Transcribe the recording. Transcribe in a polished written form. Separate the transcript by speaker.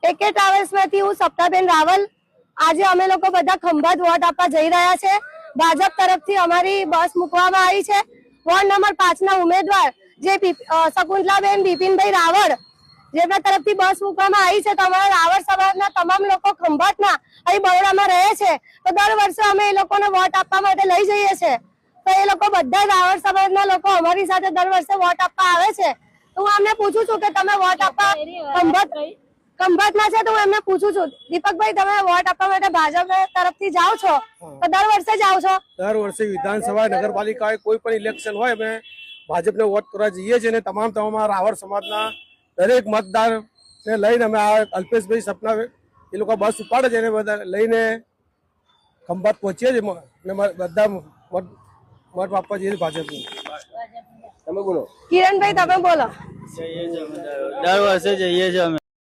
Speaker 1: એકે ટ્રાવેલ્સમાંથી હું સપ્તાબેન રાવલ। આજે અમે લોકો બધા ખંભાત વોટ આપવા જઈ રહ્યા છે। ભાજપ તરફથી અમારી બસ મૂકવામાં આવી છે। વોર્ડ નંબર 5 ના ઉમેદવાર જે શકુંતલાબેન બિપિનભાઈ રાવળ જેમના તરફથી બસ મૂકવામાં આવી છે। તો અમારા રાવળ સમાજના તમામ લોકો ખંભાતના અહીં બરોડામાં રહે છે, તો દર વર્ષે અમે એ લોકોને વોટ આપવા માટે લઈ જઈએ છીએ। તો એ લોકો બધા રાવળ સમાજના લોકો અમારી સાથે દર વર્ષે વોટ આપવા આવે છે। તો હું એમને પૂછું છું કે તમે વોટ આપવા ખંભાતના છે, તો હું એમને પૂછું છું, દીપકભાઈ તમે વોટ આપવા માટે ભાજપ તરફથી જાઓ છો તો દર વર્ષે જાઓ છો?
Speaker 2: દર વર્ષે વિધાનસભા નગરપાલિકા કોઈ પણ ઇલેક્શન હોય અમે ભાજપને વોટ કરવા જઈએ છીએ। તમામ રાવળ સમાજના દરેક મતદાર ને લઈને અમે અલ્પેશભાઈ સપના એ લોકો બસ ઉપાડે છે, બધા લઈને ખંભાત પહોંચીએ છીએ। બધા વોટ આપવા જઈએ ભાજપને। તમે બોલો
Speaker 1: કિરણભાઈ, તમે બોલો।
Speaker 3: દર વર્ષે જઈએ છીએ અમે।